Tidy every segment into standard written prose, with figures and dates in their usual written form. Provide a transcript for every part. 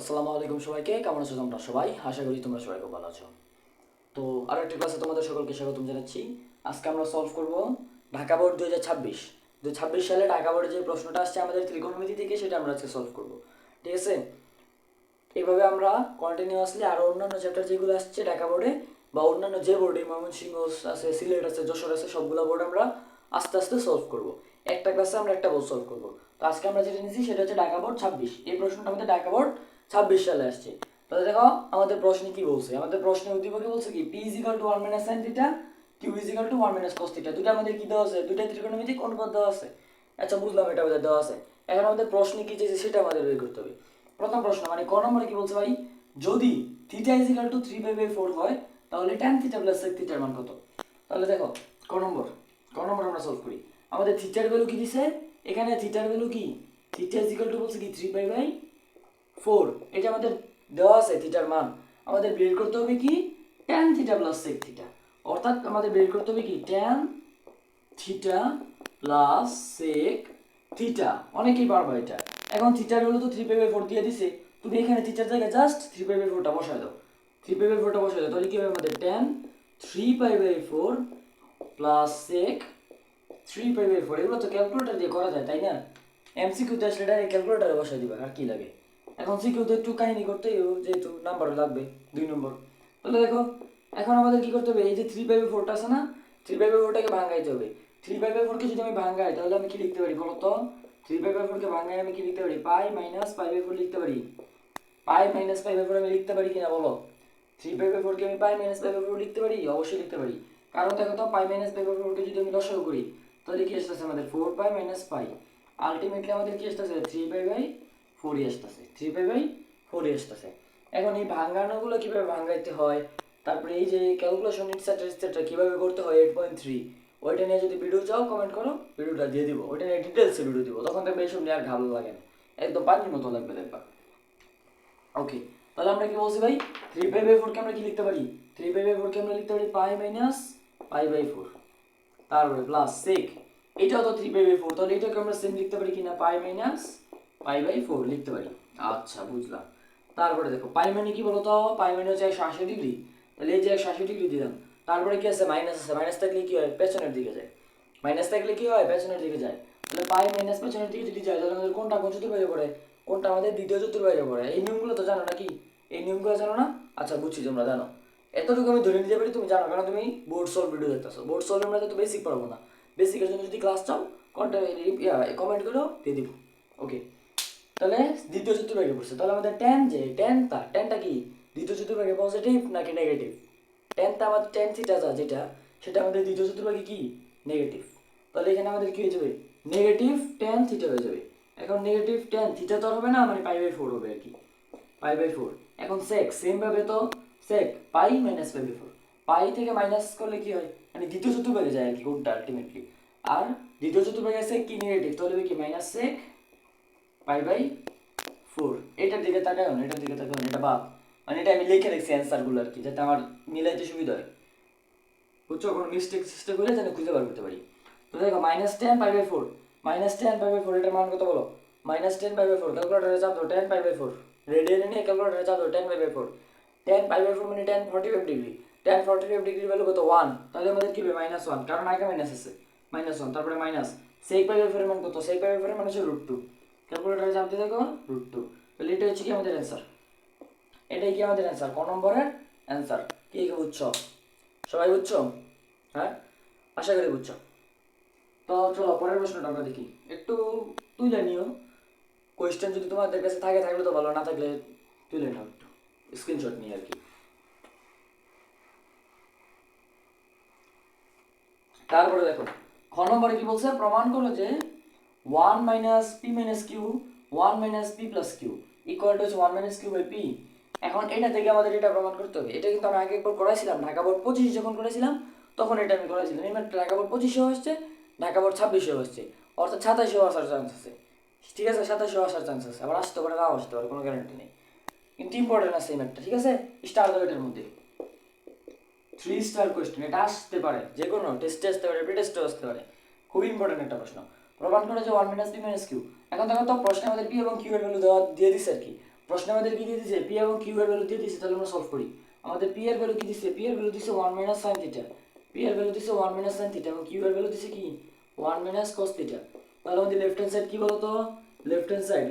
আসসালামু আলাইকুম সবাইকে, কেমন আছো তোমরা সবাই? আশা করি তোমরা সবাই খুব ভালো আছো। তো আরও একটি ক্লাসে তোমাদের সকলকে স্বাগতম জানাচ্ছি। আজকে আমরা সলভ করব ঢাকা বোর্ড 2026 সালে ঢাকা বোর্ডে যে প্রশ্নটা আসছে আমাদের ত্রিকোণমিতি থেকে, সেটা আমরা আজকে সলভ করব। ঠিক আছে? এইভাবে আমরা কন্টিনিউয়াসলি আরও অন্যান্য চ্যাপ্টার যেগুলো আসছে ঢাকা বোর্ডে বা অন্যান্য যে বোর্ডে ময়মনসিংহ আছে, সিলেট আছে, যশোর আছে, সবগুলো বোর্ড আমরা আস্তে আস্তে সলভ করব। একটা ক্লাসে আমরা একটা বোর্ড সলভ করব। তো আজকে আমরা যেটা নিয়েছি সেটা হচ্ছে ঢাকা বোর্ড 26। এই প্রশ্নটা আমাদের ঢাকা বোর্ড 26 সালে আসছে। তাহলে দেখো আমাদের প্রশ্নে কি বলছে। আমাদের প্রশ্নে উদ্দীপকে বলছে কি p = 1 - sin θ, q = 1 - cos θ। দুটো আমাদের কি দেওয়া আছে? দুটো ত্রিকোণমিতিক অনুপাত দেওয়া আছে। আচ্ছা, বুঝলাম, এটা আমাদের দেওয়া আছে। এখন আমাদের প্রশ্নে কি চেয়েছে সেটা আমাদের বের করতে হবে। প্রথম প্রশ্ন মানে ক নম্বরে কি বলছে ভাই, যদি θ = 3π/4 হয় তাহলে tan θ + sec θ এর মান কত? তাহলে দেখো ক নম্বর আমরা সলভ করি। আমাদের থিটার ভ্যালু কি দিছে? এখানে থিটার ভ্যালু কি, θ = বলছে কি 3π/4, এটা আমাদের দেওয়া আছে থিটার মান। আমাদের বের করতে হবে কি tan θ + sec θ, অর্থাৎ আমাদের বের করতে হবে কি tan θ + sec θ। অনেকেই পারবা এটা। এখন থিটার ভ্যালু তো 3π/4 দিয়ে দিছে, তুমি এখানে থিটার জায়গায় জাস্ট 3π/4টা বসায় দাও। 3π/4টা বসায় দাও, তাহলে কি হবে আমাদের tan 3π/4 + sec 3π/4। এগুলো তো ক্যালকুলেটর দিয়ে করা যায়, তাই না? এমসিকিউতে আসলে ডাইরেক্ট ক্যালকুলেটরে বসায় দিবা, আর কি লাগে। এখন সিকিউতে একটু কাহিনী করতে যেহেতু নাম্বার লাগবে 2 নম্বর। তাহলে দেখো এখন আমাদের কি করতে হবে, এই যে 3/4টা আছে না, 3/4টাকে ভাঙাইতে হবে। 3/4কে যদি আমি ভাঙাই তাহলে আমি কি লিখতে পারি বলো তো? 3/4কে ভাঙাই আমি কি লিখতে পারি? পাই মাইনাস পাই/4 লিখতে পারি। পাই মাইনাস পাই/4 আমি লিখতে পারি কিনা বলো? 3/4কে আমি পাই মাইনাস পাই/4 লিখতে পারি? অবশ্যই লিখতে পারি। কারণ দেখো তো, পাই মাইনাস পাই/4কে যদি আমি লসাগু করি তাহলে কি আসতেছে আমাদের 4π - পাই। আলটিমেটলি আমাদের কি আসতেছে 3π/4 আসতেছে। 3π/4 আসতেছে। এখন এই ভাঙানোগুলো কিভাবে ভাঙাইতে হয়, তারপরে এই যে ক্যালকুলেশন ইটসেট্রা কিভাবে করতে হয় 8.3, ওইটা নিয়ে যদি ভিডিও চাও কমেন্ট করো, ভিডিওটা দিয়ে দিব। ওইটা নিয়ে ডিটেলসে ভিডিও দিব, তখন দেখবে এইসব নিয়ে আর ভালো লাগে না, একদম পানির মতো লাগবে দেখবা। ওকে, তাহলে আমরা কি বলছি ভাই, 3π/4কে আমরা কি লিখতে পারি? 3π/4কে আমরা লিখতে পারি পাই মাইনাস পাই/4, তারপরে প্লাস সেক, এটাও তো 3π/4, তাহলে এটাকে আমরা সেম লিখতে পারি কিনা, পাই মাইনাস পাই/4 লিখতে পারি। আচ্ছা, বুঝলাম। তারপরে দেখো পাই মানে কি বলতো, পাই মানে হচ্ছে 180 ডিগ্রি। তাহলে এই যে 180 ডিগ্রি দিলাম, তারপরে কি আছে, মাইনাস আছে। মাইনাস থাকলে কি হয়, পেছনের দিকে যায়। মাইনাস থাকলে কি হয়, পেছনের দিকে যায়। তাহলে পাই মাইনাস পেছনের দিকে যদি যায় তাহলে আমাদের কোনটা কোন চতুর্ভাগে পড়ে? কোনটা আমাদের দ্বিতীয় চতুর্ভাগে পড়ে। এই নিয়মগুলো তো জানো নাকি? এই নিয়মগুলো জানো না? আচ্ছা, বুঝছি তোমরা জানো। এতটুকু আমি ধরে নিতে পারি তুমি জানো, কারণ তুমি বোর্ড সলভ ভিডিও দেখতেছো। বোর্ড সলভ আমরা তো বেসিক পড়াবো না। বেসিকের জন্য যদি ক্লাস চাও কমেন্ট করো, দিয়ে দিব। ওকে, তাহলে দ্বিতীয় চতুর্ভাগে পড়ছে। তাহলে আমাদের ট্যানটা কি দ্বিতীয় চতুর্ভাগে পজিটিভ নাকি নেগেটিভ? ট্যানটা আমাদের ট্যান থিটা যেটা, সেটা আমাদের দ্বিতীয় চতুর্ভাগে কি নেগেটিভ। তাহলে এখানে আমাদের কি হয়ে যাবে, নেগেটিভ ট্যান থিটা হয়ে যাবে। এখন নেগেটিভ ট্যান থিটা তো হবে না, মানে পাই/4 হবে আর কি, পাই/4। এখন সেক সেম ভাবে তো, সেক পাই মাইনাস পাই/4, পাই থেকে মাইনাস করলে কি হয়, মানে দ্বিতীয় চতুর্ভাগে যায় আর কি কোনটা আলটিমেটলি। আর দ্বিতীয় চতুর্ভাগে সেক কি নেগেটিভ, তাহলে কি মাইনাস সেক পাই/4। এটার দিকে তাকাও না, এটার দিকে তাকাও না, এটা বাদ। মানে এটা আমি লিখে রাখছি অ্যান্সারগুলো আর কি, যাতে আমার মিলাইতে সুবিধা হয়। বুঝছো, কোনো মিস্টেক সিস্টেম হলে যেন খুঁজে বার করতে পারি। তো দেখো -10 পাই/4, -10 পাই/4 এটার মান কত বলো? -10 পাই/4, ক্যালকুলেটরে চাপ দাও 10 পাই/4, রেডিয়ানে নিয়ে ক্যালকুলেটরে চাপ দাও 10 পাই/4। 10 পাই/4 মানে 10 45 ডিগ্রি। 10 45 ডিগ্রির ভ্যালু কত? 1। তাহলে আমাদের কি হবে -1, কারণ আগে মাইনাস আছে। -1, তারপরে মাইনাস সেক পাই/4 এর মান কত? সেক পাই/4 এর মান হচ্ছে √2। ক্যালকুলেটরে চাপ দিয়ে দেখো √2। তাহলে এটা হচ্ছে কি আমাদের অ্যান্সার। এটাই কি আমাদের অ্যান্সার, ক নম্বরের অ্যান্সার। কি বুঝছো? সবাই বুঝছো? হ্যাঁ, আশা করি বুঝছো। তো চলো পরের প্রশ্নটা আমরা দেখি, একটু তুলে নিও। কোয়েশ্চেন যদি তোমাদের কাছে থাকলে তো ভালো, না থাকলে তুলে নাও একটু স্ক্রিনশট নিয়ে আর কি। তারপরে দেখো খ নম্বরে কি বলছে, প্রমাণ করো যে 1 - p - q 1 - p + q equal to 1 - q/p। এখন এটা থেকে আমাদের এটা প্রমাণ করতে হবে। এটা কিন্তু আমি আগে একবার করাইছিলাম, ঢাকা বোর্ড 25 যখন করেছিলাম তখন এটা আমি করেছিলাম। এবার ঢাকা বোর্ড 25-এও আসছে, ঢাকা বোর্ড 26-এও আসছে, অর্থাৎ 27-এও আসার চান্স আছে। ঠিক আছে, 27-এও আসার চান্স আছে, আবার আসতে পারে নাও আসতে পারে, কোনো গ্যারান্টি নেই। কিন্তু ইম্পর্টেন্ট আছে এই ম্যাথটা, ঠিক আছে? স্টার দাও এটার মধ্যে, 3 স্টার কোয়েশ্চেন, এটা আসতে পারে যে কোনো টেস্টে আসতে পারে, প্রিটেস্টেও আসতে পারে। খুবই ইম্পর্টেন্ট একটা প্রশ্ন। প্রমাণ করে যে 1 - p - q। এখন দেখো তো প্রশ্নে আমাদের p এবং q এর ভ্যালু দেওয়া দিয়ে দিছে আর কি। প্রশ্নে আমাদের কি দিয়ে দিয়েছে, পি এবং কিউ এর ভ্যালু দিয়ে দিয়েছে, তাহলে আমরা সলভ করি। আমাদের পি এর ভ্যালু কি দিয়েছে, পি এর ভ্যালু দিয়েছে 1 মাইনাস sin থিটা, পি এর ভ্যালু দিয়েছে 1 মাইনাস sin থিটা, এবং কিউ এর ভ্যালু দিয়েছে কি 1 মাইনাস cos থিটা। তাহলে আমাদের লেফট হ্যান্ড সাইড কি বলতো, লেফট হ্যান্ড সাইড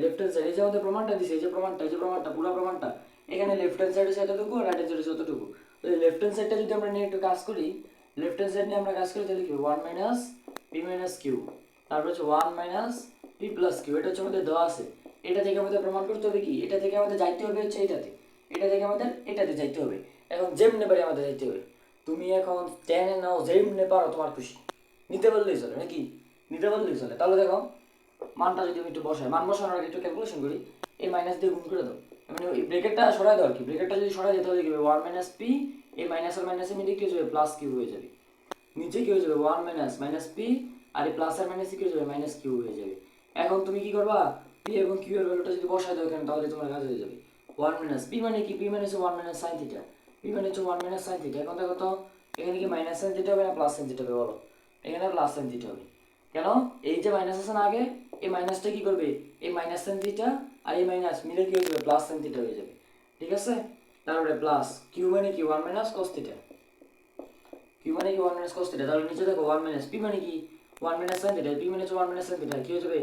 এই যে আমাদের প্রমাণটা দিয়েছে, এই যে প্রমাণটা পুরো প্রমাণটা, এখানে লেফট হ্যান্ড সাইড হচ্ছে এতটুকু আর রাইট হ্যান্ড সাইড হচ্ছে এতটুকু। তো এই লেফট হ্যান্ড সাইডটা যদি আমরা নিয়ে একটু কাজ করি, লেফট হ্যান্ড সাইড নিয়ে আমরা কাজ করি, তাহলে কি 1 মাইনাস পি মাইনাস কিউ, তারপর হচ্ছে 1 মাইনাস পি প্লাস কিউ, এটা হচ্ছে আমাদের দেওয়া আছে। এটা থেকে আমাদের প্রমাণ করতে হবে কি, এটা থেকে আমাদের যাইতে হবে হচ্ছে এটাতে, এটা থেকে আমাদের এটাতে যাইতে হবে। এখন যেমনে পারি আমাদের যাইতে হবে, তুমি এখন টেনে নাও, যেমনে পারো তোমার খুশি, নিতে পারলেই চলে নাকি, নিতে পারলেই চলে। তাহলে দেখো মানটা যদি আমি একটু বসাই, মান বসানোর আগে একটু ক্যালকুলেশন করি, এই মাইনাস দিয়ে গুণ করে দাও, মানে এই ব্রেকেটটা সরাই দাও আর কি, ব্রেকেটটা যদি সরাই দিতে হবে কি 1 মাইনাস পি, এই মাইনাস আর মাইনাসের মিলে কি হয়ে যাবে প্লাস কিউ হয়ে যাবে, নিচে কি হয়ে যাবে 1 মাইনাস মাইনাস পি, আর এই প্লাস আর মাইনাস কি হয়ে যাবে মাইনাস কিউ হয়ে যাবে। এখন তুমি কি করবা, পি এবং কিউ এর ভ্যালুটা যদি বসাই দাও এখানে, তাহলে তোমার কাজ হয়ে যাবে। 1 মাইনাস পি মানে কি, পি মানে হচ্ছে 1 মাইনাস sin থিটা, পি মানে হচ্ছে 1 মাইনাস sin থিটা। এখন দেখো তো এখানে কি মাইনাস sin থিটা হবে না প্লাস sin থিটা হবে বলো, এখানে প্লাস sin থিটা হবে। কেন, এই যে মাইনাস আছে না আগে, এই মাইনাসটা কি করবে, এই মাইনাস sin থিটা আর এই মাইনাস মিলে কি হয়ে যাবে প্লাস sin থিটা হয়ে যাবে, ঠিক আছে। তারপরে প্লাস কিউ মানে কি 1 মাইনাস cos থিটা, কিউ মানে কি 1 মাইনাস cos থিটা, তাহলে নিচে দেখো 1 মাইনাস পি মানে কি 1 মাইনাস sin থিটা, পি মানে হচ্ছে 1 মাইনাস sin থিটা, কি হয়ে যাবে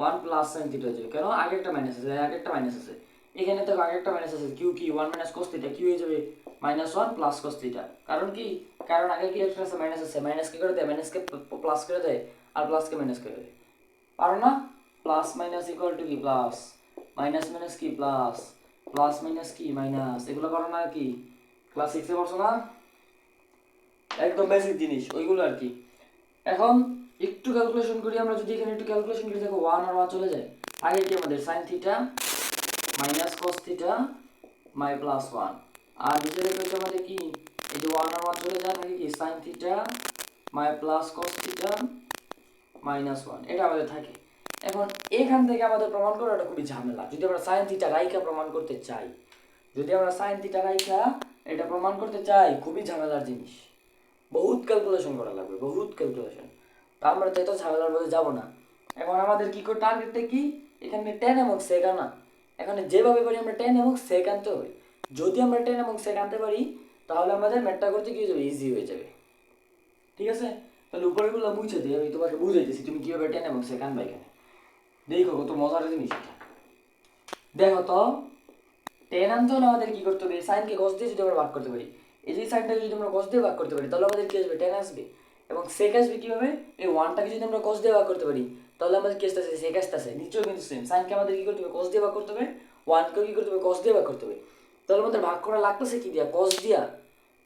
1 প্লাস sin থিটা হয়ে যাবে। কেন, আগে একটা মাইনাস আছে, আগে একটা মাইনাস আছে, এখানে দেখো আগে একটা মাইনাস আছে, কিউ কি 1 মাইনাস cos থিটা, কি হয়ে যাবে মাইনাস 1 প্লাস cos থিটা। কারণ কি, কারণ আগে কি একটা আছে মাইনাস আছে, মাইনাস কি করে দেয়, মাইনাসকে প্লাস করে দেয় আর প্লাসকে মাইনাস করে দেয়, পারো না, প্লাস মাইনাস ইকুয়াল টু কি প্লাস, মাইনাস মাইনাস কি প্লাস, প্লাস মাইনাস কি মাইনাস, এগুলো পারো না কি, ক্লাস 6 এ পড়ছো না, একদম বেসিক জিনিস ওইগুলো আর কি। এখন একটু ক্যালকুলেশন করি আমরা, যদি এখানে একটু ক্যালকুলেশন করি দেখো 1 আর 1 চলে যায়, আগে কি আমাদের sin theta minus cos theta মাই প্লাস 1, আর নিচে দেখো আমাদের কি, এই যে 1 আর 1 চলে যায়, থাকে কি sin থিটা মাই প্লাস cos থিটা মাইনাস 1, এটা আমাদের থাকে। এখন এখান থেকে আমাদের প্রমাণ করাটা খুবই ঝামেলা, যদি আমরা sin থিটা রাইখা প্রমাণ করতে চাই, যদি আমরা sin থিটা রাইখা এটা প্রমাণ করতে চাই, খুবই ঝামেলার জিনিস, বহুত ক্যালকুলেশন করা লাগবে, বহুত ক্যালকুলেশন। তা আমরা তো এত ঝামেলার মধ্যে যাবো না। এখন আমাদের কি করে টার্গেটটা কি, এখানে টেন এবং সেক আনা, এখানে যেভাবে পারি আমরা টেন এবং সেক আনতে হবে। যদি আমরা টেন এবং সেক আনতে পারি, তাহলে আমাদের ম্যাথটা করতে কি হয়ে যাবে, ইজি হয়ে যাবে, ঠিক আছে। তাহলে উপরেগুলো বুঝে দিই, আমি তোমাকে বুঝাইতেছি তুমি কীভাবে টেন এবং সেক আনবা এখানে, দেখো কত মজার জিনিস এটা। দেখো তো টেন আনতে হলে আমাদের কি করতে হবে, সাইনকে cos দিয়ে যদি আমরা ভাগ করতে পারি, এই যে সাইনটাকে যদি আমরা cos দিয়ে ভাগ করতে পারি, তাহলে আমাদের কি আসবে টেন আসবে, এবং সেক আসবে কিভাবে, এই ওয়ানটাকে যদি আমরা cos দিয়ে ভাগ করতে পারি, তাহলে আমাদের কি আসতেছে সেক আসতেছে, নিচেও কিন্তু সেম, সাইনকে আমাদের কি করতে হবে cos দিয়ে ভাগ করতে হবে, ওয়ানকেও কি করতে হবে cos দিয়ে ভাগ করতে হবে। তাহলে আমাদের ভাগ করা লাগতেছে কি দিয়া, cos দিয়া,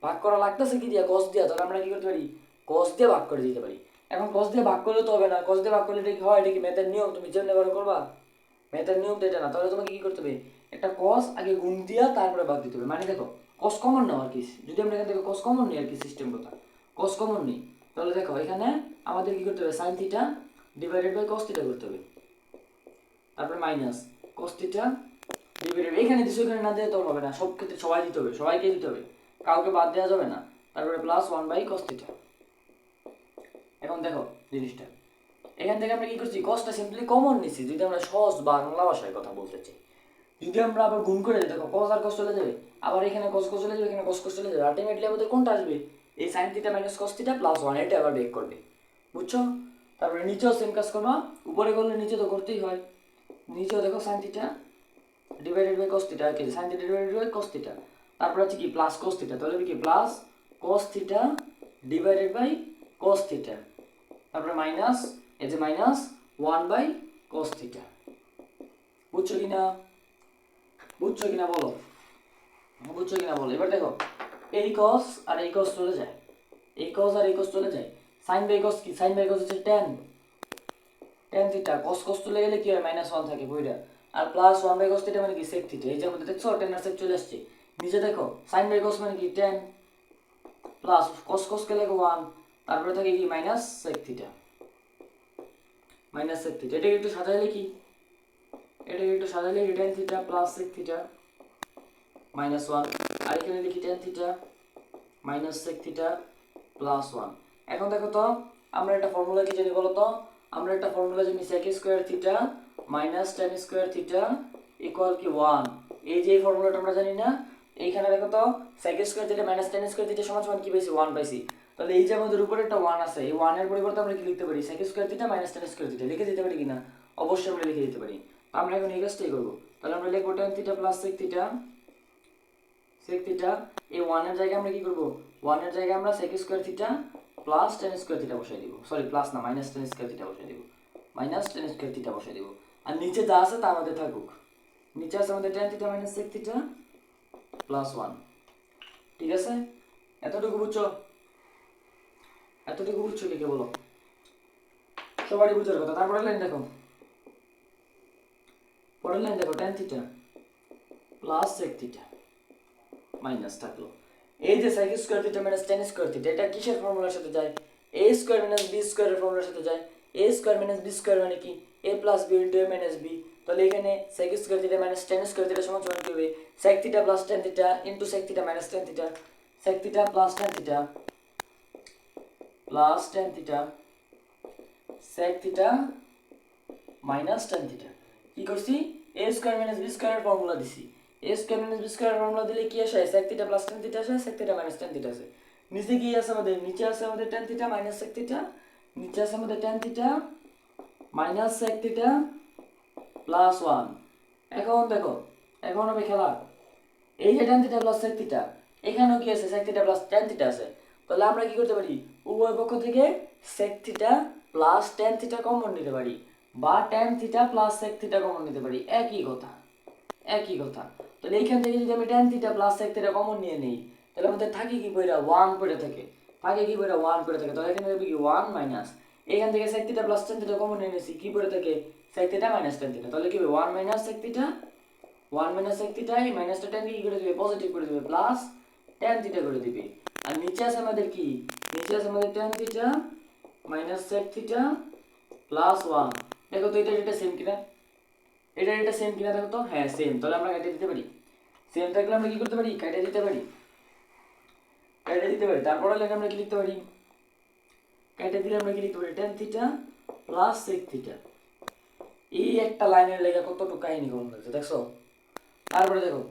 ভাগ করা লাগতেছে কি দিয়া cos দিয়া, তাহলে আমরা কি করতে পারি cos দিয়ে ভাগ করে দিতে পারি। এখন cos দিয়ে ভাগ করলে তো হবে না, cos দিয়ে ভাগ করলে এটা কি হয়, এটা কি ম্যাথের নিয়ম, তুমি যেমন ব্যবহার করবা, ম্যাথের নিয়ম তো এটা না, তাহলে তোমাকে কি করতে হবে, একটা cos আগে গুণ দিয়া তারপরে ভাগ দিতে হবে। মানে দেখো cos কমন নাও আর কি, যদি আমরা এখান থেকে cos কমন নিই আর কি, সিস্টেম কথা cos কমন নিই, তাহলে দেখো এখানে আমাদের কি করতে হবে, sin theta divided by cos theta করতে হবে, তারপরে মাইনাস cos থিটা ডিভাইডেড, এখানে দিছো এখানে না দিলে তো হবে না, সব ক্ষেত্রে সবাই দিতে হবে, সবাইকে দিতে হবে, কাউকে বাদ দেওয়া যাবে না, তারপরে প্লাস 1 বাই cos থিটা। এখন দেখো জিনিসটা, এখান থেকে আমরা কি করছি, cosটা সিম্পলি কমন নিছি, যদি আমরা সহজ বাংলা ভাষায় কথা বলতে চাই, যদি আমরা আবার গুণ করে দিই দেখো cos আর cos চলে যাবে, আবার এখানে cos cos চলে যাবে, এখানে cos cos চলে যাবে, আলটিমেটলি আমাদের কোনটা আসবে, এই sin theta minus cos theta plus 1, এটা আবার ব্রেক করবে, বুঝছো। তারপরে নিচেও সেম কাজ করবা, উপরে করলে নিচে তো করতেই হয়, নিচেও দেখো sin theta divided by cos theta, কি sin theta divided by cos theta, তারপর আছে কি প্লাস cos থিটা, তাহলে কি plus cos theta divided by cos theta, তারপরে মাইনাস, এই যে মাইনাস 1 বাই cos থিটা, বুঝছো কিনা, বুঝছো কিনা বলো, বুঝছো কিনা বলো। এবার দেখো এই cos আর এই cos চলে যায়, এই cos আর এই cos চলে যায়, sin বাই cos কি, sin বাই cos হচ্ছে tan, tan theta, cos cos চলে গেলে কি হয় মাইনাস 1 থাকে বইটা, আর প্লাস 1 বাই cos থিটা মানে কি sec থিটা, এই যে আমাদের দেখছো tan আর sec চলে আসছে, নিচে দেখো sin বাই cos মানে কি tan, প্লাস cos cos কে লেখো 1, তারপরে থাকে কি minus sec theta, minus sec theta, এটাকে একটু সাজাইলে কি, এটাকে একটু সাজাইলে tan theta plus sec theta minus 1, আর এখানে লিখি tan theta minus sec theta plus 1। এখন দেখো তো আমরা একটা ফর্মুলা কি জানি বলো তো, আমরা একটা ফর্মুলা জানি sec square theta minus tan square theta equal কি 1, এই যে ফর্মুলাটা আমরা জানি না, এইখানে দেখো তো sec square theta minus tan square theta সমান সমান কি পাইছি 1 পাইছি। তাহলে এই যে আমাদের উপরে একটা 1 আছে, এই 1 এর পরিবর্তে আমরা কি লিখতে পারি sec square theta minus tan square theta লিখে দিতে পারি কিনা? অবশ্যই আমরা লিখে দিতে পারি। তো আমরা এখন এই কাজটাই করব। তাহলে আমরা লিখব tan theta plus sec theta, এই 1 এর জায়গায় আমরা কি করব, 1 এর জায়গায় আমরা sec square theta plus tan square theta বসাই দিব, সরি প্লাস না মাইনাস tan স্কয়ার থিটা বসাই দিব, মাইনাস tan স্কয়ার থিটা বসাই দিব। আর নিচে যা আছে তা আমাদের থাকুক, নিচে আছে আমাদের tan theta minus sec theta plus 1। ঠিক আছে, এতটুকু বুঝছো? এতটুকু বুঝছো লিখে বলো, সবারই বুঝার কথা। তারপরে লাইন দেখো, পরের লাইন দেখো tan theta plus sec theta minus থাকলো। এই যে sec square theta minus tan square theta, এটা কিসের ফর্মুলার সাথে যায়? a স্কয়ার মাইনাস b স্কয়ারের ফর্মুলার সাথে যায়। a square minus b square মানে কি? a প্লাস b ইনটু a মাইনাস b। তাহলে এখানে sec square theta minus tan square theta সমান সমান কি হবে? sec theta plus tan theta into sec theta minus tan theta, sec theta plus tan theta plus tan theta sec theta minus tan theta. কি করছি? a square minus b স্কয়ারের formula দিছি। a square minus b স্কয়ারের formula দিলে কি আসে? sec theta plus tan theta আসে, sec theta minus tan theta আসে। নিচে কি আছে আমাদের? নিচে আছে আমাদের tan theta minus sec theta, নিচে আছে আমাদের tan theta minus sec theta plus 1। এখন দেখো, এখন হবে খেলা। এই যে tan theta plus sec theta, এখানেও কি আছে? sec theta plus tan theta আছে। তাহলে আমরা কি করতে পারি? উভয় পক্ষ থেকে sec theta plus tan theta common নিতে পারি, বা tan theta plus sec theta common নিতে পারি। একই কথা, একই কথা। তাহলে এইখান থেকে যদি আমি tan theta plus sec theta common নিয়ে নেই, তাহলে আমাদের থাকে কি পড়া? 1 পড়ে থাকে, থাকে কি পড়া? 1 পড়ে থাকে। তাহলে এখানে হবে কি 1 মাইনাস, এখান থেকে sec theta plus tan theta common নিয়ে নিয়েছি, কি পড়ে থাকে? sec theta minus tan theta. তাহলে কি হবে? 1 minus sec theta, 1 minus sec theta, এই মাইনাসটা tan কি করে দিবে? পজিটিভ করে দিবে, প্লাস tan থিটা করে দিবে। আর নিচে আছে আমাদের কি? নিচে আছে আমাদের tan theta minus sec theta plus 1। দেখো তো এটা সেম কিনা? এটা সেম কিনা দেখো তো। হ্যাঁ সেম, তাহলে আমরা কেটে দিতে পারি। সেম থাকলে আমরা কি করতে পারি? কেটে দিতে পারি, কেটে দিতে পারি। তারপরে লেখা আমরা কি লিখতে পারি? কেটে দিলে আমরা কি লিখতে পারি? tan theta plus sec theta. এই একটা লাইনের লেখা কতটুকু কাহিনী কম লাগছে দেখছো? তারপরে দেখো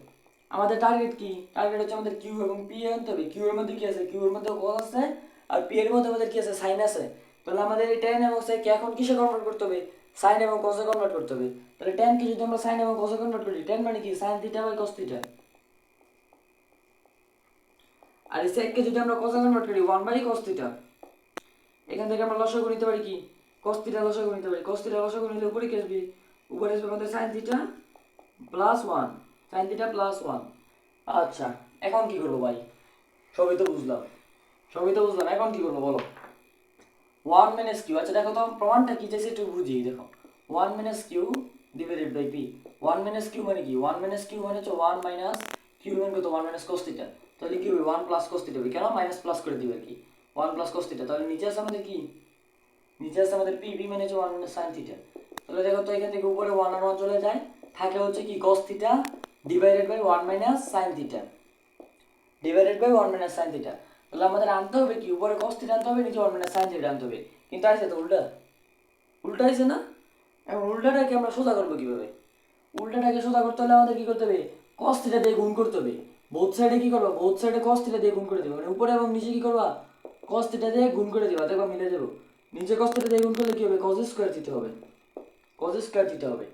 আমাদের টার্গেট কি? টার্গেট হচ্ছে আমাদের কিউ এবং পি আনতে হবে। কিউ এর মধ্যে কি আছে? কিউ এর মধ্যে কস আছে, আর পি এর মধ্যে আমাদের কি আছে? সাইন আছে। তাহলে আমাদের এই tan এবং sec এখন কিসে কনভার্ট করতে হবে? সাইন এবং কসে কনভার্ট করতে হবে। তাহলে tan কে যদি আমরা সাইন এবং কসে কনভার্ট করি, tan মানে কি? Sine theta by cos theta. আর এই sec কে যদি আমরা কসে কনভার্ট করি, 1 বাই cos থিটা। এখান থেকে আমরা লসাগু নিতে পারি কি? cos থিটা লসাগু নিতে পারি। cos থিটা লসাগু নিলে উপরে কি আসবে? উপরে আসবে আমাদের sin theta plus 1, sin theta plus 1। আচ্ছা, এখন কি করব ভাই? সবই তো বুঝলাম, সবই তো বুঝলাম, এখন কি করব বলো? 1 মাইনাস কিউ, আচ্ছা দেখো তো প্রমাণটা কি চাইছে একটু বুঝিয়ে দেখো। 1 minus Q divided by P. 1 minus Q মানে কি? 1 মাইনাস কিউ মানে হচ্ছে 1 মাইনাস কিউ মানে কত? 1 মাইনাস cos থিটা। তাহলে কি হবে? 1 প্লাস cos থিটা হবে। কেন? মাইনাস প্লাস করে দিবে আর কি, 1 প্লাস cos থিটা। তাহলে নিচে আছে আমাদের কি? নিচে আছে আমাদের পি, পি মানে হচ্ছে 1 মাইনাস sin থিটা। তাহলে দেখো তো এখান থেকে উপরে 1 আর 1 চলে যায়, থাকে হচ্ছে কি? cos theta divided by 1 minus sin theta, divided by 1 minus sin theta. তাহলে আমাদের আনতে হবে কি? উপরে cos থিটা আনতে হবে, নিচে 1 মাইনাস sin থিটা আনতে হবে। কিন্তু আছে তো উল্টা, উল্টা আছে না? এখন উল্টাটাকে আমরা সোজা করবো কিভাবে? উল্টাটাকে সোজা করতে হলে আমাদের কি করতে হবে? cos থিটা দিয়ে গুণ করতে হবে। বোথ সাইডে কি করবা? বোথ সাইডে cos থিটা দিয়ে গুণ করে দেবে, মানে উপরে এবং নিচে কি করবা? cos থিটা দিয়ে গুণ করে দিবা, দেখবা মিলে যাবে। নিচে cos থিটা দিয়ে গুণ করলে কি হবে? cos স্কয়ার থিটা হবে, cos স্কয়ার থিটা হবে।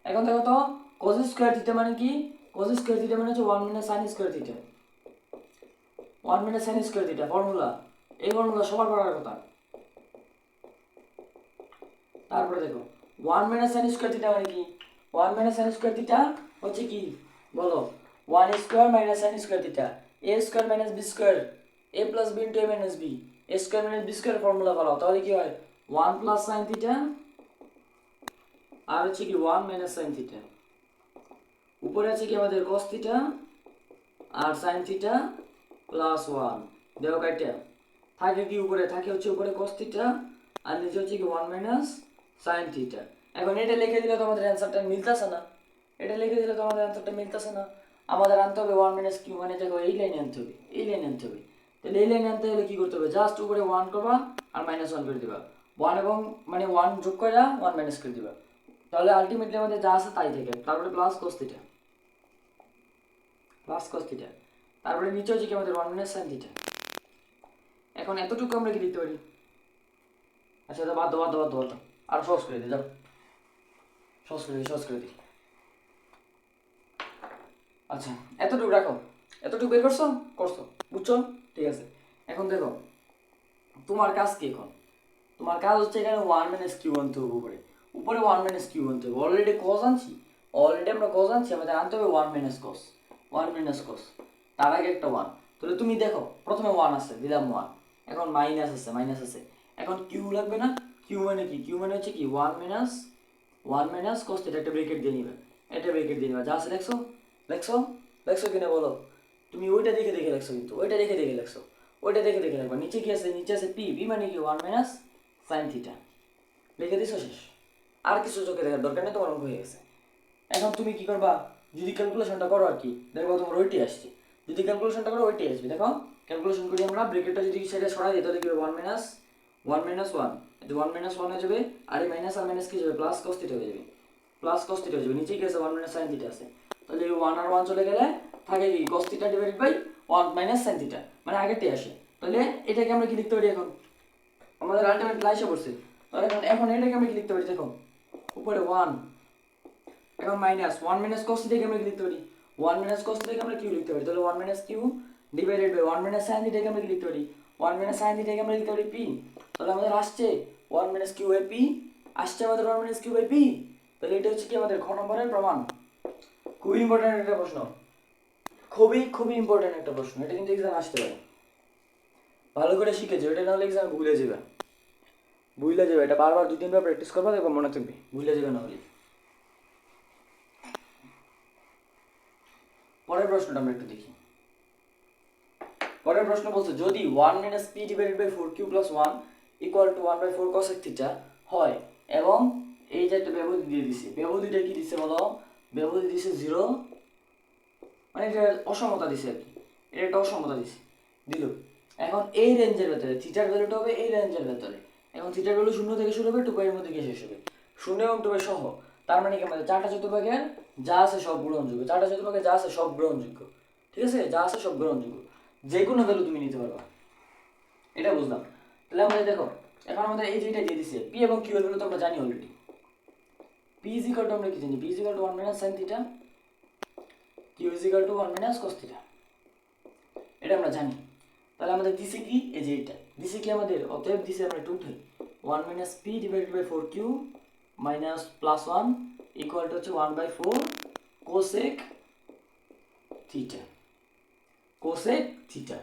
এখন দেখো তো cos স্কয়ার থিটা মানে কি? cos স্কয়ার থিটা মানে হচ্ছে 1 minus sin square theta, 1 minus sin square theta formula. এই ফর্মুলা সবার পড়ার কথা। তারপরে দেখো 1 মাইনাস sin স্কয়ার থিটা মানে কি? 1 মাইনাস sin স্কয়ার থিটা হচ্ছে কি বলো? 1 square minus sin square theta, a square minus b square, a প্লাস b ইনটু a মাইনাস b, a square minus b square formula follow, তাহলে কি হয়? 1 প্লাস sin থিটা আর হচ্ছে কি 1 মাইনাস sin থিটা, উপরে আছে কি আমাদের cos থিটা আর sin থিটা প্লাস 1। দেখো কাইটা থাকে কি? উপরে থাকে হচ্ছে উপরে cos থিটা আর নিচে হচ্ছে কি 1 মাইনাস sin থিটা। এখন এটা লিখে দিলে তো আমাদের অ্যান্সারটা মিলতেছে না, এটা লিখে দিলে তো আমাদের অ্যান্সারটা মিলতেছে না। আমাদের আনতে হবে 1 মাইনাস কিউ, মানে দেখো এই লাইনে আনতে হবে, এই লাইনে আনতে হবে। তাহলে এই লাইনে আনতে হলে কি করতে হবে? জাস্ট উপরে 1 করবা আর মাইনাস 1 করে দিবা, 1 এবং মানে 1 যোগ করে 1 মাইনাস করে দিবা। তাহলে আলটিমেটলি আমাদের যা আছে তাই থেকে, তারপরে plus cos theta. Plus cos theta, তারপরে নিচে হচ্ছে কি আমাদের 1 মাইনাস সাইন থিটা। এখন এতটুকু আমরা কি লিখতে পারি? আচ্ছা এটা বাদ দাও, আর সহজ করে দিই, যাও সহজ করে দিই। আচ্ছা এতটুকু রাখো, এতটুকু বের করছো, বুঝছো? ঠিক আছে, এখন দেখো তোমার কাজ কি? এখন তোমার কাজ হচ্ছে এখানে 1 মাইনাস কিউ আনতে হবে, উপরে 1 মাইনাস কিউ আনতে হবে। অলরেডি আমরা কজ আনছি, আমাদের আনতে হবে 1 মাইনাস কস, তার আগে একটা 1। তাহলে তুমি দেখো প্রথমে 1 আছে, দিলাম 1, এখন মাইনাস আছে, এখন কিউ লাগবে না? কিউ মানে কি? কিউ মানে হচ্ছে কি 1 মাইনাস কস থিটা, একটা ব্রেকেট দিয়ে নিবে, যা আছে লেখছো কিনা বলো? তুমি ওইটা দেখে লেখছো, কিন্তু ওইটা দেখে লেখছো, রাখবা। নিচে কি আছে? নিচে আছে পি মানে কি 1 মাইনাস সাইন থিটা, লিখে দিছো, শেষ। আর কিছু চোখে দেখার দরকার নেই, তোমার অঙ্ক হয়ে গেছে। এখন তুমি কি করবা? যদি ক্যালকুলেশনটা করো আর কি, দেখো তোমার ওইটি আসছে। যদি ক্যালকুলেশনটা করো ওইটি আসবে, দেখো ক্যালকুলেশন করি আমরা, ব্রেকেটটা যদি সেটা সরাই দিই তাহলে কি হবে? 1 মাইনাস 1, এটা 1 মাইনাস 1 হয়ে যাবে, আর এই মাইনাস আর মাইনাস কি যাবে? প্লাস কস থিটা হয়ে যাবে, নিচে কি আছে? 1 মাইনাস সাইন থিটা আছে। তাহলে 1 আর 1 চলে গেলে থাকে কি cos theta divided by 1 minus sine theta, মানে আগেরটাই আসে। তাহলে এটাকে আমরা কি লিখতে পারি? এখন আমাদের আলটিমেট লাইসে পড়ছে, তাহলে এখন এটাকে আমরা কি লিখতে পারি? দেখো উপরে 1, এখন মাইনাস 1 মাইনাস cos থিটাকে আমরা কি লিখতে পারি? 1 মাইনাস cos থিটাকে আমরা কিউ লিখতে পারি। তাহলে 1 minus Q divided by 1 minus sin থিটাকে আমরা কি লিখতে পারি? 1 মাইনাস sin থিটাকে আমরা লিখতে পারি পি। তাহলে আমাদের আসছে 1 মাইনাস কিউ বাই পি, আসছে আমাদের 1 মাইনাস কিউ বাই পি। তাহলে এটা হচ্ছে কি আমাদের খ নম্বরের প্রমাণ। খুবই ইম্পর্টেন্ট একটা প্রশ্ন, খুবই ইম্পর্টেন্ট একটা প্রশ্ন, এটা কিন্তু এক্সাম আসতে পারে। ভালো করে শিখেছো, এটা নাহলে এক্সাম ভুলে যাবে, এটা বারবার 2-3 বার প্র্যাকটিস করবা, দেখো মনে থাকবে, ভুলে যাবে না হলে। পরের প্রশ্নটা আমরা একটু দেখি। পরের প্রশ্ন বলছে যদি 1 minus p divided by 4 q plus 1 equal to 1/4 cosec theta হয়, এবং এই যে একটা ব্যবধি দিয়ে দিছে, ব্যবধিটা কি দিছে বলো? ব্যবধি দিছে 0, মানে এটা অসমতা দিছে আর কি, এটা একটা অসমতা দিছে দিল। এখন এই রেঞ্জের ভেতরে থিটার ভ্যালুটা হবে এই রেঞ্জের ভেতরে। এখন থিটার ভ্যালু 0 থেকে শুরু হবে 2π এর মধ্যে গিয়ে শেষ হবে, 0 এবং 2π সহ। তার মানে কি আমাদের 4টা চতুর্ভাগের যা আছে সব গ্রহণযোগ্য, ঠিক আছে? যা আছে সব গ্রহণযোগ্য, যে কোনো ভ্যালু তুমি নিতে পারবা, এটা বুঝলাম। তাহলে আমাদের দেখো এখন আমাদের এই যেটা দিয়ে দিছে পি এবং কিউ এর ভ্যালু তো আমরা জানি already. P is equal to আমরা কি জানি? P is equal to 1 minus sin theta, q is equal to 1 minus cos theta, এটা আমরা জানি। তাহলে আমাদের দিছে কি? এই যে এটা দিছে কি আমাদের, অতএব দিছে আমরা একটু উঠাই, 1 minus p divided by 4 q minus plus 1 equal to হচ্ছে 1/4 কোসেক থিটা।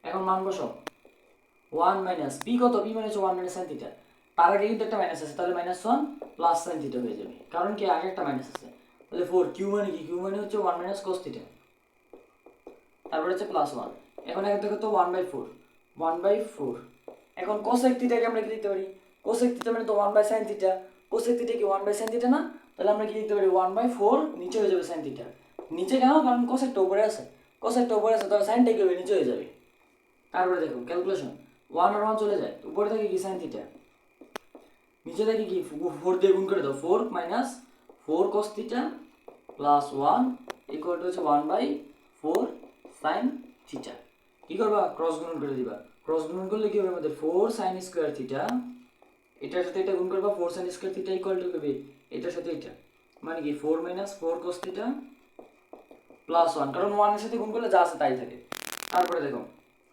এখন মান বসাও, 1 মাইনাস পি কত? পি মানে হচ্ছে 1 মাইনাস সাইন থিটা, তার আগে কিন্তু একটা মাইনাস আছে, তাহলে -1 প্লাস সাইন থিটা হয়ে যাবে, কারণ কি আগে একটা মাইনাস আছে। তাহলে 4 কিউ মানে কি? কিউ মানে হচ্ছে 1 মাইনাস cos থিটা, তারপরে হচ্ছে প্লাস 1। এখন এখান থেকে তো 1/4, এখন কোসেক থিটাকে আমরা কি লিখতে পারি? কোসেক থিটা মানে তো 1/sin থিটা, কোসেক থিটা কি 1/sin থিটা না? তাহলে আমরা কি লিখতে পারি? 1/4 নিচে হয়ে যাবে sin থিটা, নিচে কেন? কারণ কোসেকটা উপরে আছে, তাহলে সাইনটা কি হবে? নিচে হয়ে যাবে। তারপরে দেখো ক্যালকুলেশন, 1 আর 1 চলে যায়, উপরে থাকে কি sin থিটা, নিচে থাকে কি 4 দিয়ে গুণ করে দাও, 4 minus 4 cos theta plus 1 equal to হচ্ছে 1/4 sin থিটা। কি করবা? ক্রস গুণন করে দিবা, ক্রস গুণন করলে কি হবে আমাদের? 4 sin স্কয়ার থিটা, এটার সাথে এটা গুণ করবা, 4 sin square theta equal to হবে এটার সাথে এটা, মানে কি 4 মাইনাস 4 cos থিটা প্লাস 1, কারণ 1 এর সাথে গুণ করলে যা আছে তাই থাকে। তারপরে দেখো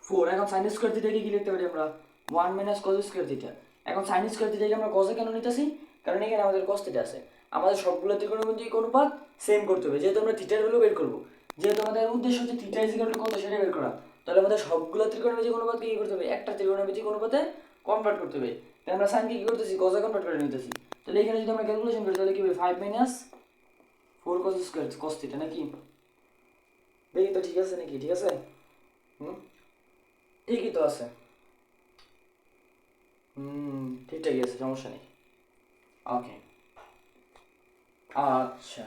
4, এখন sin স্কয়ার থিটাকে কি লিখতে পারি আমরা? 1 মাইনাস cos স্কয়ার থিটা। এখন sin স্কয়ার থিটাকে আমরা cos এ কেন নিতেছি? কারণ এখানে আমাদের cos থিটা আছে, আমাদের সবগুলো ত্রিকোণমিতিক অনুপাত সেম করতে হবে, যেহেতু আমরা থিটার ভ্যালু বের করব, যেহেতু আমাদের উদ্দেশ্য হচ্ছে থিটা ইজ ইকুয়াল টু কত সেটা বের করা, তাহলে আমাদের সবগুলো ত্রিকোণমিতিক অনুপাতকে কি করতে হবে? একটা ত্রিকোণমিতিক অনুপাতে কনভার্ট করতে হবে। তাই আমরা sin কে কি করতেছি? cos এ কনভার্ট করে নিতেছি। তাহলে এখানে যদি আমরা ক্যালকুলেশন করি তাহলে কি হবে? 5 minus 4 cos square cos theta নাকি? দেখি তো ঠিক আছে নাকি? ঠিক আছে, ঠিকই তো আছে, ঠিকঠাকই আছে, সমস্যা নেই। ওকে, আচ্ছা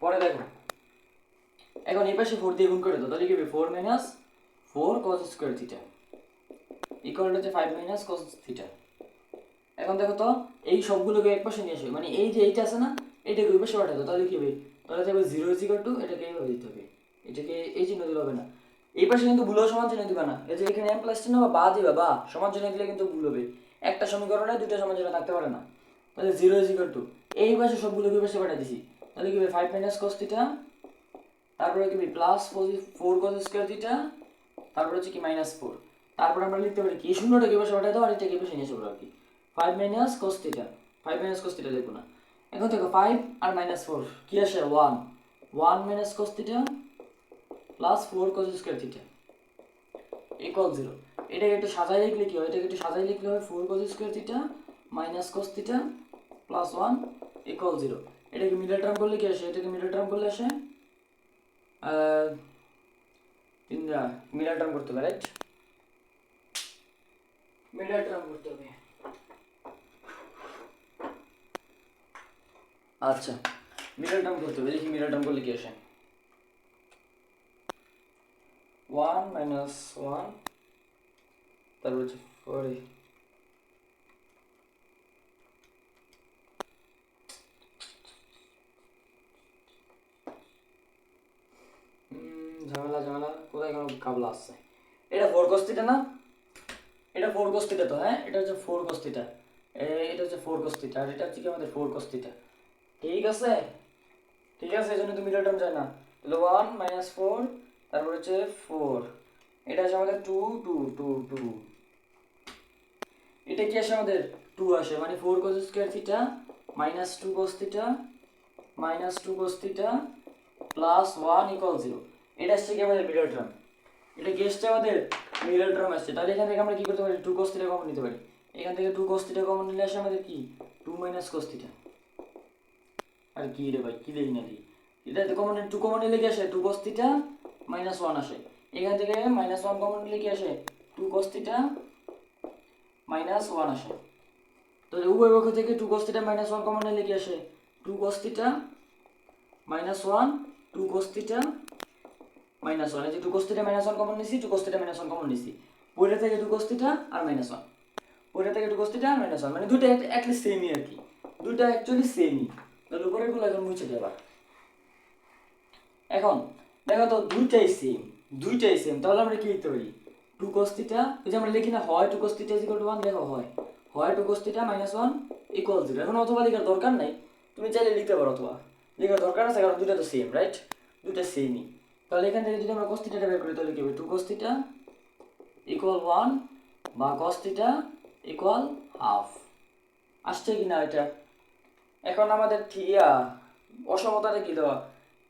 পরে দেখো, এখন এই পাশে 4 দিয়ে গুণ করে দাও, তাহলে কি হবে? 4 minus 4 cos square theta equal to 5 minus cos theta. এখন দেখো তো এই সবগুলোকে এক পাশে নিয়ে আসবে, মানে এই যে এইটা আছে না, এটাকে ওই পাশে পাঠাতো, তাহলে কি হবে? তাহলে হবে 0 এটাকে এইভাবে দিতে হবে, এটাকে এই চিহ্ন দিলে হবে না। এই পাশে কিন্তু ভুলেও সমান চিহ্ন দিবা না, এই যে এখানে এম প্লাস চিহ্ন বা দিবা, বা সমান চিহ্ন দিলে কিন্তু ভুল হবে। একটা সমীকরণে দুটো সমান চিহ্ন থাকতে পারে না। তাহলে 0 এই পাশে সবগুলোকে ওই পাশে পাঠিয়ে দিছি, তাহলে কি হবে 5 মাইনাস cos থিটা, তারপরে কি প্লাস 4 cos স্কয়ার থিটা, তারপরে হচ্ছে কি -4। তারপর আমরা লিখতে পারি কি শূন্যটাকে পাশে পাঠিয়ে দাও আর এটাকে পাশে নিয়ে আসবো আর কি, 5 minus cos theta, 5 minus cos theta লিখবো না। এখন দেখো 5 আর -4 কি আসে 1, 1 minus cos theta plus 4 cos square theta equal 0। এটাকে একটু সাজাই লিখলে কি হয়, এটাকে একটু সাজাই লিখলে হয় 4 cos square theta minus cos theta plus 1 equal 0। এটাকে মিডল টার্ম করলে কি আসে, এটাকে মিডল টার্ম করলে আসে তিনটা মিডল টার্ম করতে হবে, রাইট? মিডল টার্ম করতে হবে। আচ্ছা, মিডল টার্ম করতে হবে, দেখি মিডল টার্ম করলে কি আসে। 1 মাইনাস 1, তারপর হচ্ছে 4, ঝামেলা ঝামেলা কোথায় কোনো কাবলা আসছে। এটা 4 cos থিটা না, এটা 4 cos থিটা তো, হ্যাঁ এটা হচ্ছে 4 cos থিটা, এটা হচ্ছে 4 cos থিটা, আর এটা হচ্ছে কি আমাদের 4 cos থিটা। ঠিক আছে, ঠিক আছে, এই জন্য তো মিডল টার্ম যায় না। তাহলে 1 মাইনাস 4, তারপর হচ্ছে 4, এটা আছে আমাদের 2 2 2 2, এটা কি আসে আমাদের 2 আসে, মানে 4 cos square theta minus 2 cos theta minus 2 cos theta plus 1 equal 0। এটা আসছে কি আমাদের মিডল টার্ম, এটা কি আসছে আমাদের মিডল টার্ম আসছে। তাহলে এখান থেকে আমরা কি করতে পারি, 2 cos থিটা কমন নিতে পারি। এখান থেকে 2 cos থিটা কমন নিলে আসে আমাদের কি 2 মাইনাস cos থিটা। আর কি রে ভাই, কি দেই না দিই, এটা কমন 2 কমন নিলে কি আসে 2 cos থিটা মাইনাস 1 আসে। এখান থেকে -1 কমন নিলে কি আসে 2 cos থিটা মাইনাস 1 আসে। তাহলে উভয় পক্ষ থেকে 2 cos থিটা মাইনাস 1 কমন নিলে কি আসে 2 cos theta minus 1, 2 cos theta minus 1, এই যে 2 cos থিটা মাইনাস 1 কমন নিছি, 2 cos থিটা মাইনাস 1 কমন নিছি, পরে থেকে 2 cos থিটা আর -1, পরে থেকে 2 cos থিটা আর -1, মানে দুটো অ্যাটলিস্ট সেমই আর কি, দুটো অ্যাকচুয়ালি সেমই। তাহলে উপরের গুলো এখন মুছে দেবা। এখন দেখো তো দুইটাই সেম, দুইটাই সেম, তাহলে আমরা কি লিখতে পারি 2 cos থিটা, এই যে আমরা লিখি না হয় 2 cos থিটা 1, দেখো হয় 2 cos থিটা -1 ইকুয়াল 0। এখন অথবা লেখার দরকার নাই, তুমি চাইলে লিখতে পারো, অথবা লেখার দরকার আছে কারণ দুইটা তো সেম, রাইট? দুইটা সেমই। তাহলে এখান থেকে যদি আমরা cos থিটাটা বের করি তাহলে কি হবে 2 cos থিটা ইকুয়াল 1 বা cos থিটা ইকুয়াল হাফ। আসছে কি না এটা? এখন আমাদের অসমতাটা কি দেওয়া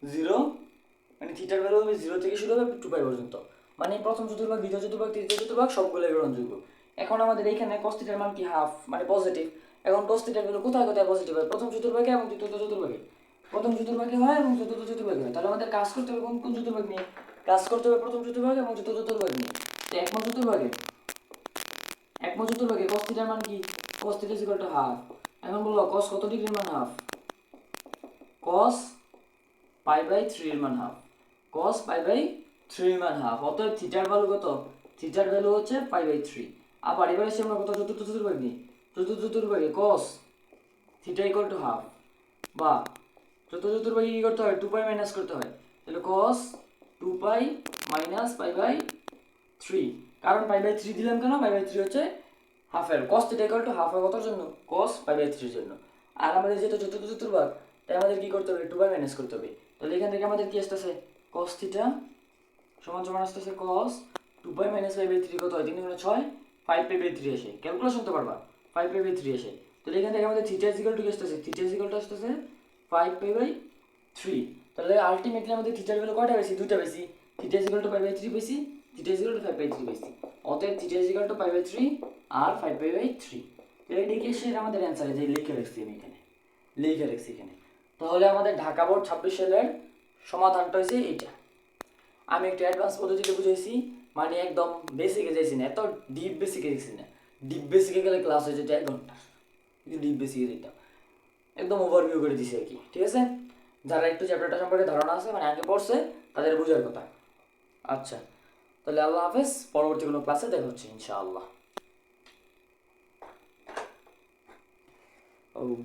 0, মানে থিটার ভ্যালু হবে 0 থেকে শুরু হবে 2π পর্যন্ত, মানে প্রথম চতুর্ভাগ, দ্বিতীয় চতুর্ভাগ, তৃতীয় চতুর্ভাগ সবগুলো গ্রহণযোগ্য। এখন আমাদের এইখানে cos থিটার মান কি হাফ, মানে পজিটিভ। এখন cos থিটার ভ্যালু কোথায় কোথায় পজিটিভ হয়, প্রথম চতুর্ভাগে এবং তৃতীয় চতুর্ভাগে, প্রথম চতুর্ভাগে হয় এবং চতুর্থ চতুর্ভাগে হয়। তাহলে আমাদের কাজ করতে হবে কোন কোন চতুর্ভাগ নিয়ে, কাজ করতে হবে প্রথম চতুর্ভাগ এবং চতুর্থ চতুর্ভাগ নিয়ে। তো একম চতুর্ভাগে cos থিটার মান কি, cos theta equal to half. এখন বললো cos কত ডিগ্রির মান হাফ, cos π/3 এর মান হাফ, cos π/3 এর মান হাফ। অতএব থিটার ভ্যালু কত, থিটার ভ্যালু হচ্ছে π/3। আবার এবারে এসে আমরা কত চতুর্থ চতুর্ভাগ নিই, চতুর্থ চতুর্ভাগে cos theta equal to half, বা চতুর্থ চতুর্ভাগে কি করতে হয় 2π মাইনাস করতে হয়, তাহলে cos 2π মাইনাস π/3। কারণ π/3 দিলাম কেন, π/3 হচ্ছে হাফের, cos theta equal to half হয় কতর জন্য, cos π/3 এর জন্য। আর আমাদের যেটা চতুর্থ চতুর্ভাগ, তাই আমাদের কি করতে হবে 2π মাইনাস করতে হবে। তাহলে এখান থেকে আমাদের কি আসতেছে cos থিটা সমান সমান আসতেছে cos 2π মাইনাস π/3 কত হয় 3 গুণ 6, 5π/3 আসে, ক্যালকুলেশন তো পারবা, 5π/3 আসে। তাহলে এখান থেকে আমাদের থিটা ইকুয়াল টু কি আসতেছে, থিটা ইকুয়াল টু আসতেছে 5π/3। তাহলে আলটিমেটলি আমাদের থিটার ভ্যালু কয়টা বেশি, দুইটা বেশি, থিটা ইকুয়াল টু π/3 বেশি, থিটা ইকুয়াল টু 5/3 বেশি। অতএব থিটা ইকুয়াল টু π/3 আর 5π/3। এটা কি সে আমাদের অ্যানসার, যে লিখে রাখছি আমি এখানে, লিখে রাখছি এখানে। তাহলে আমাদের ঢাকা বোর্ড 26 সালের সমাধানটা হয়েছে এইটা। আমি একটু অ্যাডভান্স পদ্ধতিতে বুঝাইছি, মানে একদম বেসিকে যাইছি না, এত ডিপ বেসিকে গেছি না। ডিপ বেসিকে গেলে ক্লাস হয়ে যেত 1 ঘন্টা, কিন্তু ডিপ বেসিকে যেতাম একদম ওভারভিউ করে দিছি আর কি। ঠিক আছে, যারা একটু চ্যাপ্টারটা সম্পর্কে ধারণা আছে, মানে আগে পড়ছে, তাদের বোঝার কথা। আচ্ছা, তাহলে আল্লাহ হাফেজ, পরবর্তী কোনো ক্লাসে দেখা হচ্ছে ইনশাআল্লাহ। ওম